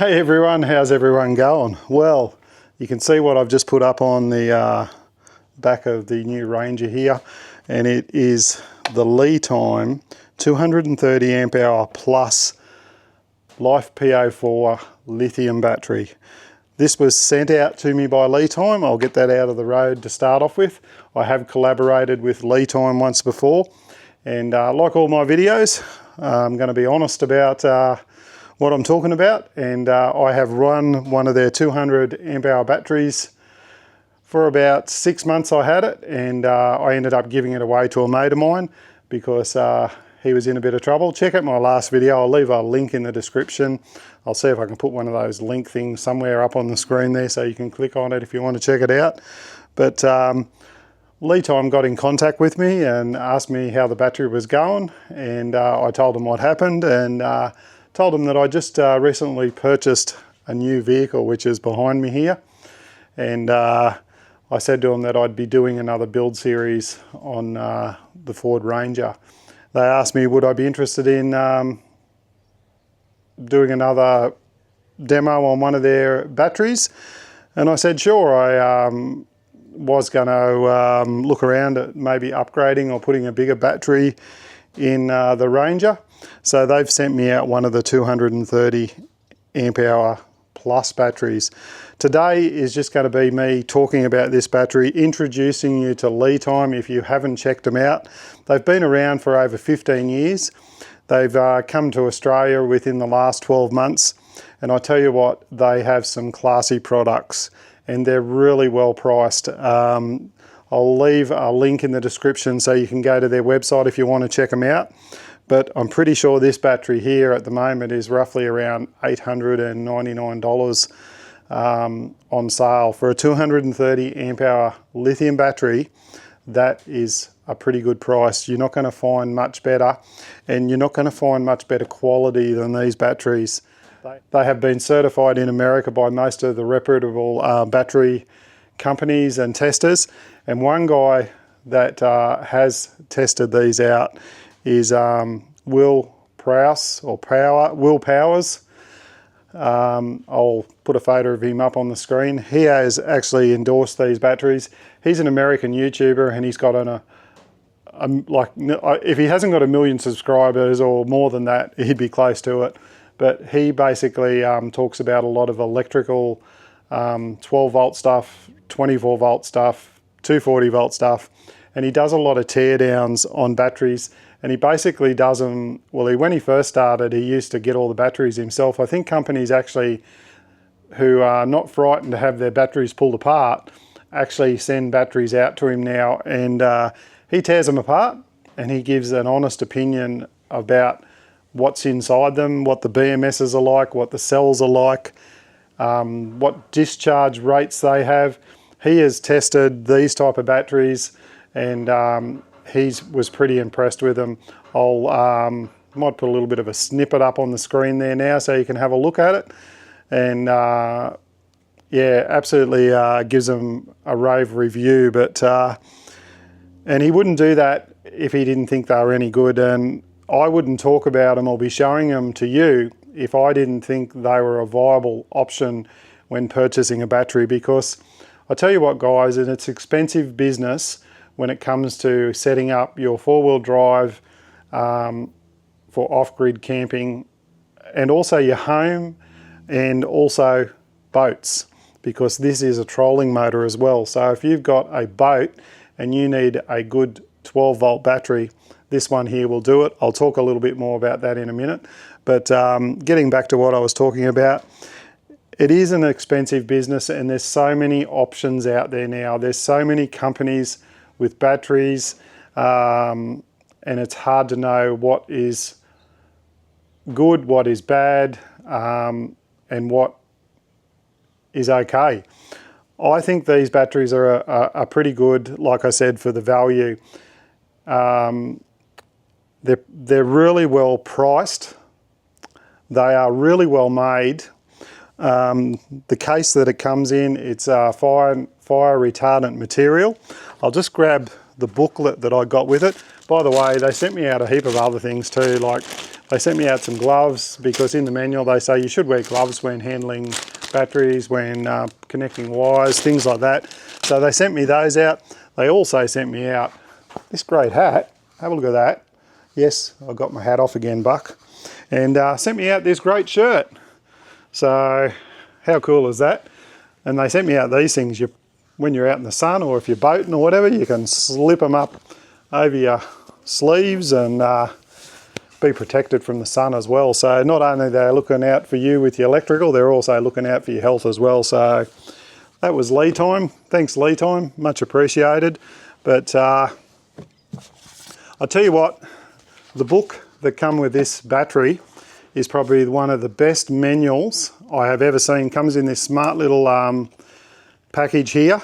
Hey everyone, how's everyone going? Well, you can see what I've just put up on the back of the new Ranger here, and it is the LiTime 230 amp hour plus LiFePO4 lithium battery. This was sent out to me by LiTime. I'll get that out of the road to start off with. I have collaborated with LiTime once before, and like all my videos, I'm going to be honest about what I'm talking about, and I have run one of their 200 amp hour batteries for about 6 months. I had it, and I ended up giving it away to a mate of mine because he was in a bit of trouble. Check out my last video. I'll leave a link in the description. I'll see if I can put one of those link things somewhere up on the screen there so you can click on it if you want to check it out. But LiTime got in contact with me and asked me how the battery was going, and I told them what happened, and told them that I just recently purchased a new vehicle, which is behind me here, and I said to them that I'd be doing another build series on the Ford Ranger. They asked me would I be interested in doing another demo on one of their batteries, and I said sure. I was going to look around at maybe upgrading or putting a bigger battery in the Ranger. So they've sent me out one of the 230 amp hour plus batteries. Today is just going to be me talking about this battery, introducing you to LiTime if you haven't checked them out. They've been around for over 15 years. They've come to Australia within the last 12 months. And I tell you what, they have some classy products and they're really well priced. I'll leave a link in the description so you can go to their website if you want to check them out. But I'm pretty sure this battery here at the moment is roughly around $899 on sale. For a 230 amp hour lithium battery, that is a pretty good price. You're not going to find much better, and you're not going to find much better quality than these batteries. They have been certified in America by most of the reputable battery companies and testers, and one guy that has tested these out is Will Prowse, or Will Prowse. I'll put a photo of him up on the screen. He has actually endorsed these batteries. He's an American YouTuber, and he's got if he hasn't got 1 million subscribers or more than that, he'd be close to it. But he basically talks about a lot of electrical 12 volt stuff, 24 volt stuff, 240 volt stuff, and he does a lot of tear downs on batteries. And he basically does them, well, when he first started, he used to get all the batteries himself. I think companies actually who are not frightened to have their batteries pulled apart actually send batteries out to him now, and he tears them apart and he gives an honest opinion about what's inside them, what the BMSs are like, what the cells are like, what discharge rates they have. He has tested these type of batteries, and he was pretty impressed with them. I'll might put a little bit of a snippet up on the screen there now so you can have a look at it. And yeah, absolutely gives them a rave review. But and he wouldn't do that if he didn't think they were any good, and I wouldn't talk about them or be showing them to you if I didn't think they were a viable option when purchasing a battery. Because I tell you what, guys, and it's expensive business when it comes to setting up your four-wheel drive for off-grid camping, and also your home, and also boats, because this is a trolling motor as well. So if you've got a boat and you need a good 12 volt battery, this one here will do it. I'll talk a little bit more about that in a minute. But getting back to what I was talking about, it is an expensive business, and there's so many options out there now. There's so many companies with batteries, and it's hard to know what is good, what is bad, and what is okay. I think these batteries are pretty good, like I said, for the value. They're really well priced. They are really well made. The case that it comes in, it's fire retardant material. I'll just grab the booklet that I got with it. By the way, they sent me out a heap of other things too, like They sent me out some gloves because in the manual they say you should wear gloves when handling batteries, when connecting wires, things like that. So they sent me those out. They also sent me out this great hat. Have a look at that. Yes, I got my hat off again, Buck. And sent me out this great shirt. So how cool is that? And they sent me out these things. When you're out in the sun or if you're boating or whatever, you can slip them up over your sleeves and be protected from the sun as well. So not only are they looking out for you with your electrical, they're also looking out for your health as well. So that was LiTime. Thanks LiTime, much appreciated. But I'll tell you what, the book that come with this battery is probably one of the best manuals I have ever seen. Comes in this smart little package here,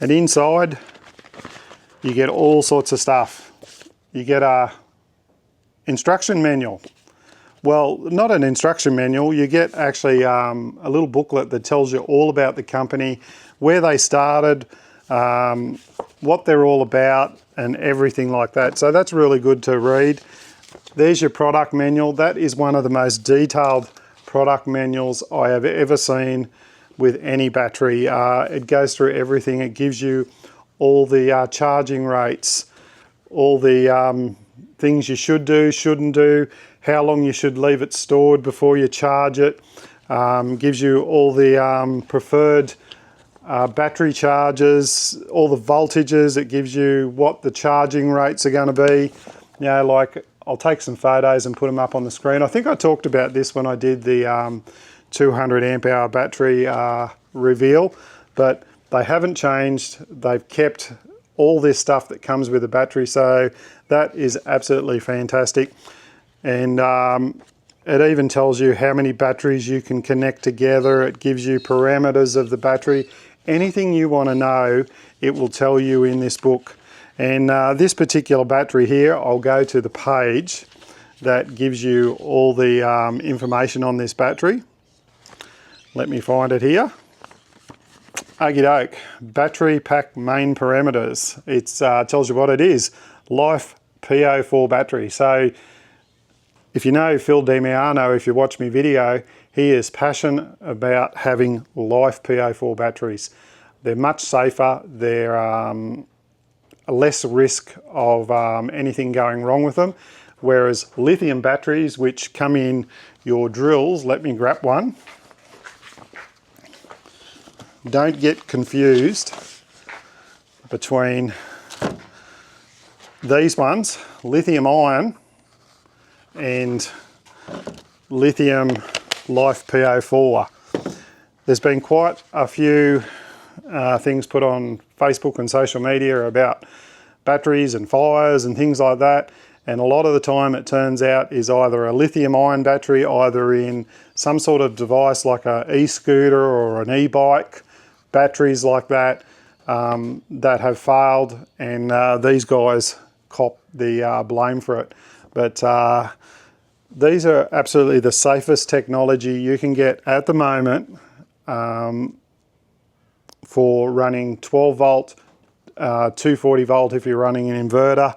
and inside you get all sorts of stuff. You get a instruction manual. Well, not an instruction manual, you get actually a little booklet that tells you all about the company, where they started, what they're all about, and everything like that. So that's really good to read. There's your product manual. That is one of the most detailed product manuals I have ever seen with any battery. It goes through everything. It gives you all the charging rates, all the things you should do, shouldn't do, how long you should leave it stored before you charge it. Gives you all the preferred battery charges, all the voltages. It gives you what the charging rates are going to be. You know, like I'll take some photos and put them up on the screen. I think I talked about this when I did the 200 amp hour battery reveal, but they haven't changed. They've kept all this stuff that comes with the battery, so that is absolutely fantastic. And it even tells you how many batteries you can connect together. It gives you parameters of the battery. Anything you want to know, it will tell you in this book. And this particular battery here, I'll go to the page that gives you all the information on this battery. Let me find it here. Okie doke, battery pack main parameters. It tells you what it is, LiFePO4 battery. So if you know Phil DiMiano, if you watch my video, he is passionate about having LiFePO4 batteries. They're much safer, they're less risk of anything going wrong with them, whereas lithium batteries, which come in your drills, let me grab one. Don't get confused between these ones, lithium ion and lithium LiFePO4. There's been quite a few things put on Facebook and social media about batteries and fires and things like that, and a lot of the time it turns out is either a lithium ion battery, either in some sort of device like an e-scooter or an e-bike, batteries like that that have failed, and these guys cop the blame for it. But these are absolutely the safest technology you can get at the moment for running 12 volt, 240 volt if you're running an inverter,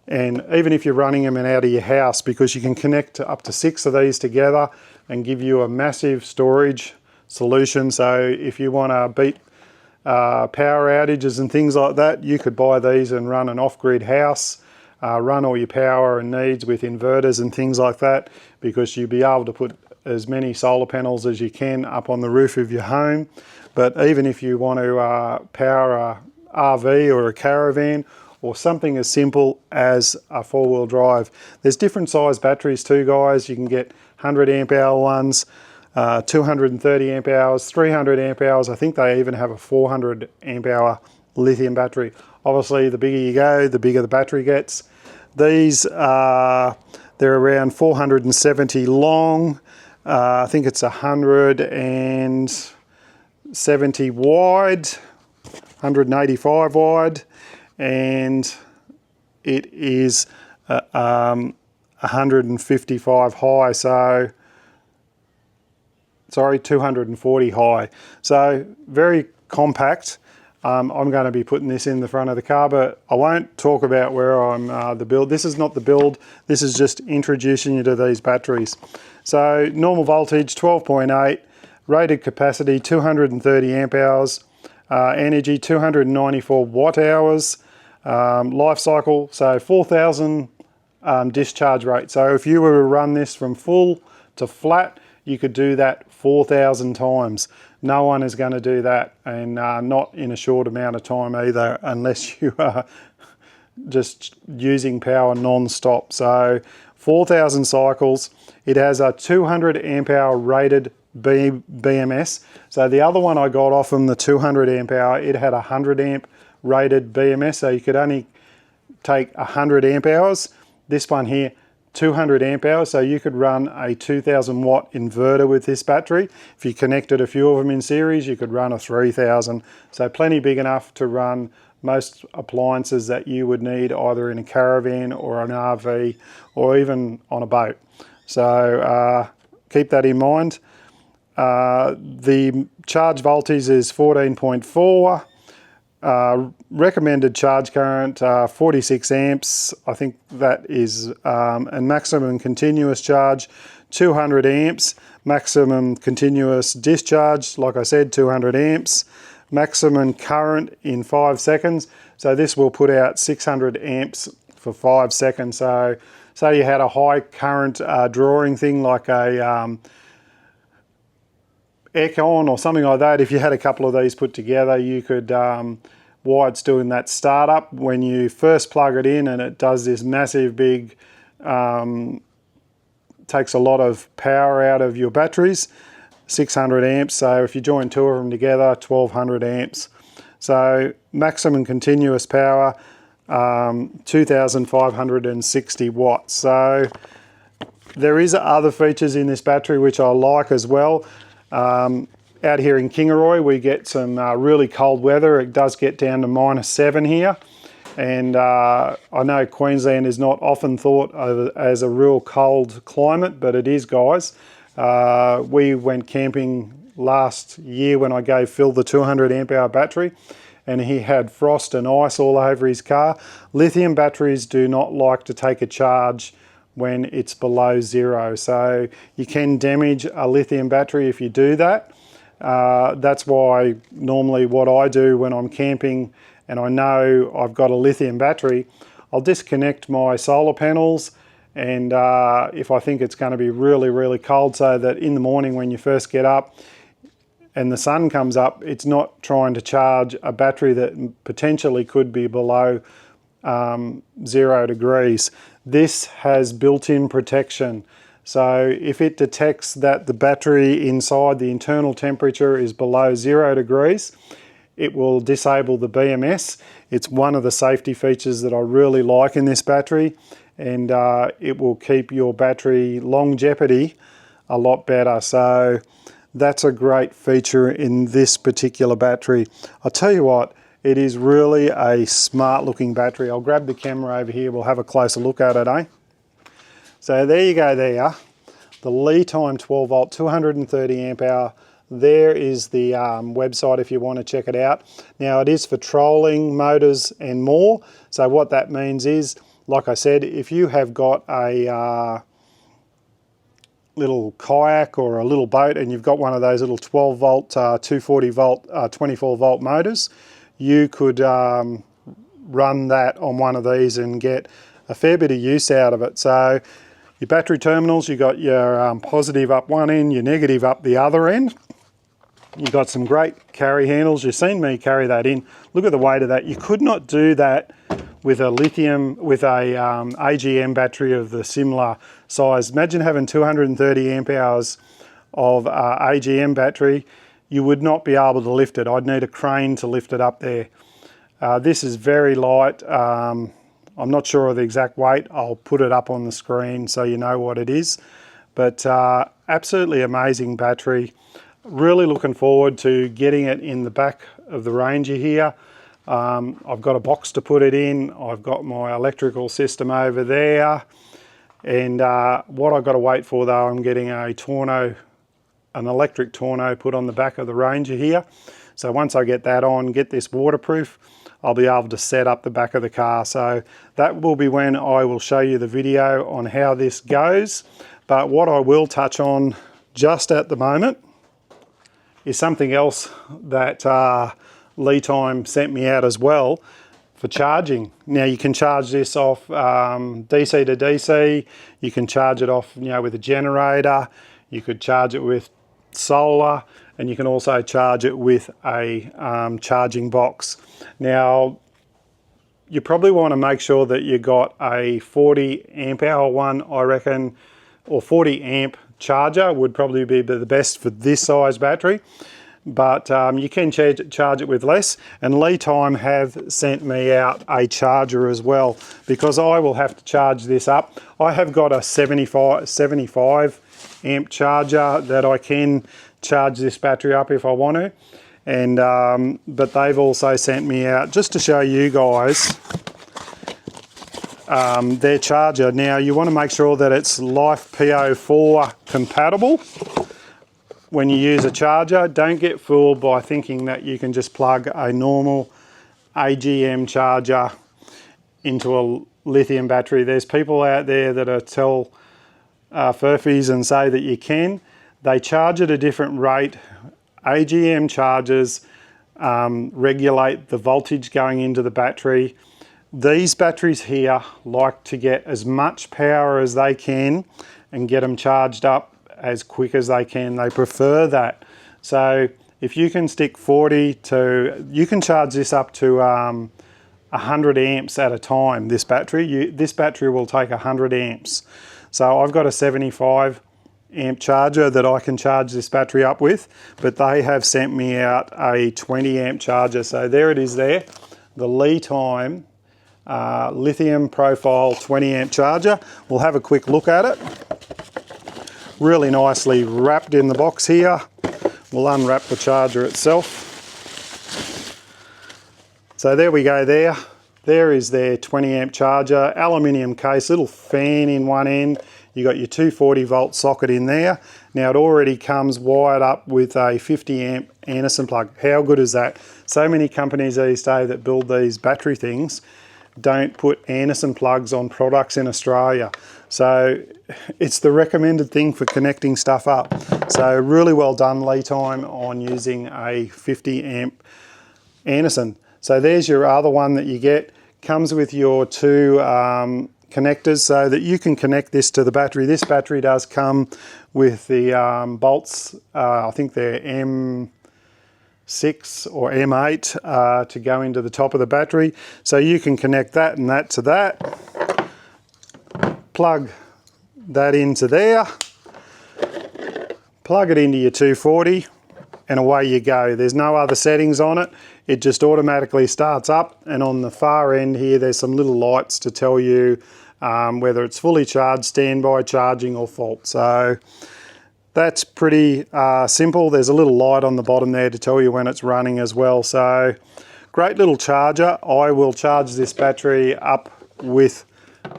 and even if you're running them out of your house, because you can connect up to 6 of these together and give you a massive storage solution. So if you want to beat power outages and things like that, you could buy these and run an off-grid house, run all your power and needs with inverters and things like that, because you'll be able to put as many solar panels as you can up on the roof of your home. But even if you want to power a RV or a caravan, or something as simple as a 4-wheel drive, there's different size batteries too, guys. You can get 100 amp hour ones, 230 amp hours, 300 amp hours. I think they even have a 400 amp hour lithium battery. Obviously, the bigger you go, the bigger the battery gets. These they're around 470 long. I think it's 170 wide, 185 wide, and it is 155 high. So sorry, 240 high. So very compact. I'm going to be putting this in the front of the car, but I won't talk about where I'm the build. This is not the build, this is just introducing you to these batteries. So normal voltage 12.8, rated capacity 230 amp hours, energy 294 watt hours, life cycle, so 4,000 discharge rate. So if you were to run this from full to flat, you could do that 4,000 times. No one is going to do that, and not in a short amount of time either, unless you are just using power non-stop. So 4,000 cycles. It has a 200 amp hour rated BMS. So the other one I got off from the 200 amp hour, it had a 100 amp rated BMS, so you could only take 100 amp hours. This one here, 200 amp hours, so you could run a 2000 watt inverter with this battery. If you connected a few of them in series, you could run a 3000. So plenty big enough to run most appliances that you would need either in a caravan or an RV or even on a boat. So keep that in mind. The charge voltage is 14.4. Recommended charge current 46 amps, I think that is, and maximum continuous charge 200 amps, maximum continuous discharge, like I said, 200 amps, maximum current in 5 seconds. So this will put out 600 amps for 5 seconds. So say you had a high current drawing thing like a aircon or something like that. If you had a couple of these put together, you could, while it's doing that startup, when you first plug it in and it does this massive big, takes a lot of power out of your batteries, 600 amps. So if you join two of them together, 1200 amps. So maximum continuous power, 2560 watts. So there is other features in this battery which I like as well. Out here in Kingaroy, we get some really cold weather. It does get down to -7 here. And I know Queensland is not often thought of as a real cold climate, but it is, guys. We went camping last year when I gave Phil the 200 amp hour battery, and he had frost and ice all over his car. Lithium batteries do not like to take a charge when it's below zero. So you can damage a lithium battery if you do that. That's why normally what I do when I'm camping and I know I've got a lithium battery, I'll disconnect my solar panels, and if I think it's going to be really, really cold, so that in the morning when you first get up and the sun comes up, it's not trying to charge a battery that potentially could be below 0 degrees. This has built-in protection. So if it detects that the battery inside, the internal temperature is below 0 degrees, it will disable the BMS. It's one of the safety features that I really like in this battery, and it will keep your battery longevity a lot better. So that's a great feature in this particular battery. I'll tell you what, it is really a smart looking battery. I'll grab the camera over here, we'll have a closer look at it, eh? So there you go there, the LiTime 12 volt 230 amp hour. There is the website if you want to check it out. Now it is for trolling, motors and more. So what that means is, like I said, if you have got a little kayak or a little boat and you've got one of those little 12 volt, 240 volt, 24 volt motors, you could run that on one of these and get a fair bit of use out of it. So your battery terminals, you got your positive up one end, your negative up the other end. You've got some great carry handles. You've seen me carry that in. Look at the weight of that. You could not do that with a lithium, with a AGM battery of the similar size. Imagine having 230 amp hours of AGM battery. You would not be able to lift it. I'd need a crane to lift it up there. This is very light. I'm not sure of the exact weight. I'll put it up on the screen so you know what it is. But absolutely amazing battery. Really looking forward to getting it in the back of the Ranger here. I've got a box to put it in. I've got my electrical system over there. And what I've got to wait for though, I'm getting a Torno, an electric Torno put on the back of the Ranger here. So once I get that on, get this waterproof, I'll be able to set up the back of the car. So that will be when I will show you the video on how this goes. But what I will touch on just at the moment is something else that LiTime sent me out as well for charging. Now you can charge this off DC to DC, you can charge it off with a generator, you could charge it with solar, and you can also charge it with a charging box. Now you probably want to make sure that you got a 40 amp hour one, I reckon, or 40 amp charger would probably be the best for this size battery. But you can charge it with less, and LiTime have sent me out a charger as well, because I will have to charge this up. I have got a 75 amp charger that I can charge this battery up if I want to, and but they've also sent me out, just to show you guys, their charger. Now you want to make sure that it's LiFePO4 compatible. When you use a charger, don't get fooled by thinking that you can just plug a normal AGM charger into a lithium battery. There's people out there that are tell furfies and say that you can. They charge at a different rate. AGM chargers regulate the voltage going into the battery. These batteries here like to get as much power as they can and get them charged up as quick as they can. They prefer that. So if you can stick 40 to, you can charge this up to 100 amps at a time. This battery will take 100 amps. So I've got a 75 amp charger that I can charge this battery up with, but they have sent me out a 20 amp charger. So there it is there, the LiTime lithium profile 20 amp charger. We'll have a quick look at it. Really nicely wrapped in the box here. We'll unwrap the charger itself. So there we go there. There is their 20 amp charger, aluminium case, little fan in one end. You got your 240 volt socket in there. Now it already comes wired up with a 50 amp Anderson plug. How good is that? So many companies these days that build these battery things don't put Anderson plugs on products in Australia. So it's the recommended thing for connecting stuff up. So really well done LiTime on using a 50 amp Anderson. So there's your other one that you get. Comes with your two connectors so that you can connect this to the battery. This battery does come with the bolts, I think they're M6 or M8 to go into the top of the battery. So you can connect that and that to that. Plug that into there. Plug it into your 240 and away you go. There's no other settings on it. It just automatically starts up, and on the far end here there's some little lights to tell you whether it's fully charged, standby charging or fault. So that's pretty simple. There's a little light on the bottom there to tell you when it's running as well. So great little charger. I will charge this battery up with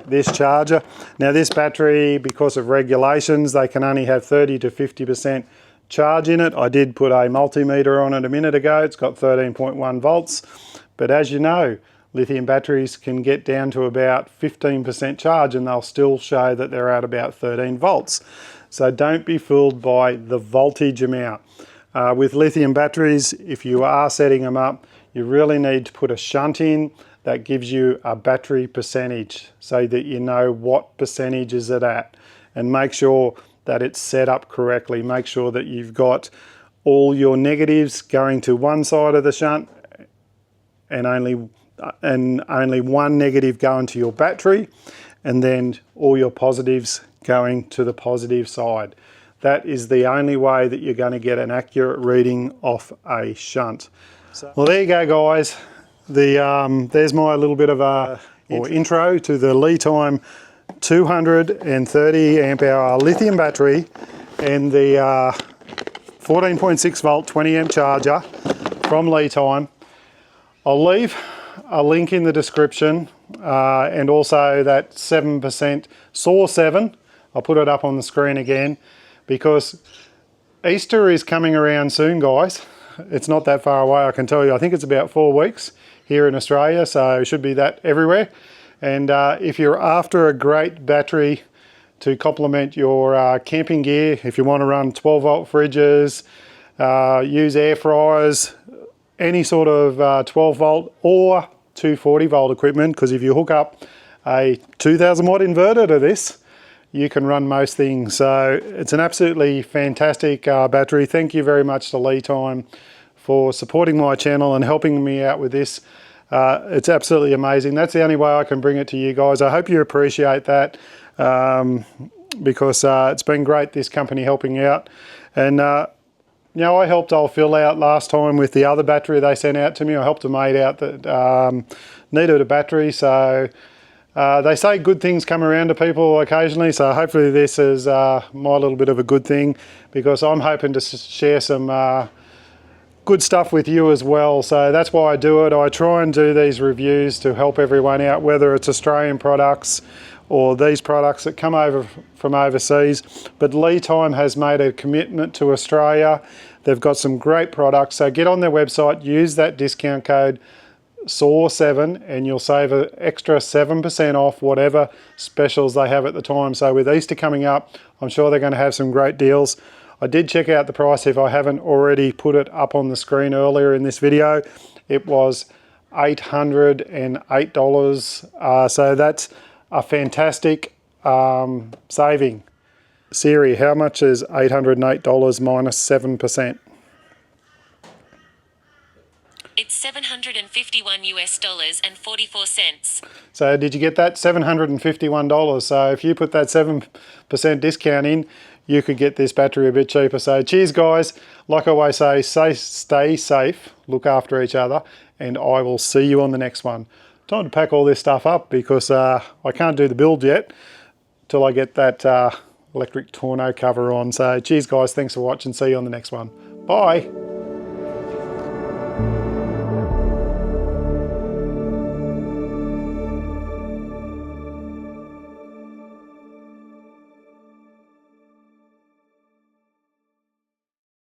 this charger. Now this battery, because of regulations, they can only have 30 to 50% charge in it. I did put a multimeter on it a minute ago. It's got 13.1 volts, but as you know, lithium batteries can get down to about 15% charge and they'll still show that they're at about 13 volts. So don't be fooled by the voltage amount. With lithium batteries, if you are setting them up, you really need to put a shunt in that gives you a battery percentage so that you know what percentage is it at, and make sure that it's set up correctly. Make sure that you've got all your negatives going to one side of the shunt and only one negative going to your battery, and then all your positives going to the positive side. That is the only way that you're going to get an accurate reading off a shunt. Well, there you go, guys. There's my little bit of a intro to the LiTime 230 amp hour lithium battery and the 14.6 volt 20 amp charger from LiTime. I'll leave a link in the description and also that 7% SAW 7. I'll put it up on the screen again because Easter is coming around soon, guys. it's not that far away, I can tell you. I think it's about 4 weeks here in Australia, so it should be that everywhere. And if you're after a great battery to complement your camping gear, if you want to run 12 volt fridges, use air fryers, any sort of 12 volt or 240 volt equipment, because if you hook up a 2000 watt inverter to this, you can run most things. So it's an absolutely fantastic battery. Thank you very much to LiTime for supporting my channel and helping me out with this. It's absolutely amazing. That's the only way I can bring it to you guys. I hope you appreciate that, because it's been great, this company helping out. And you know, I helped old Phil out last time with the other battery they sent out to me. I helped a mate out that needed a battery. So they say good things come around to people occasionally. So hopefully this is my little bit of a good thing, because I'm hoping to share some good stuff with you as well. So that's why I do it. I try and do these reviews to help everyone out, whether it's Australian products or these products that come over from overseas. But LiTime has made a commitment to Australia. They've got some great products. So get on their website, use that discount code SAW7, and you'll save an extra 7% off whatever specials they have at the time. So with Easter coming up, I'm sure they're going to have some great deals. I did check out the price if I haven't already put it up on the screen earlier in this video. It was $808. So that's a fantastic saving. Siri, how much is $808 minus 7%? It's $751 and 44 cents. So did you get that? $751. So if you put that 7% discount in, you could get this battery a bit cheaper. So cheers guys. Like I always say, stay safe, look after each other, and I will see you on the next one. Time to pack all this stuff up, because I can't do the build yet till I get that electric tonneau cover on. So cheers guys, thanks for watching, see you on the next one. Bye.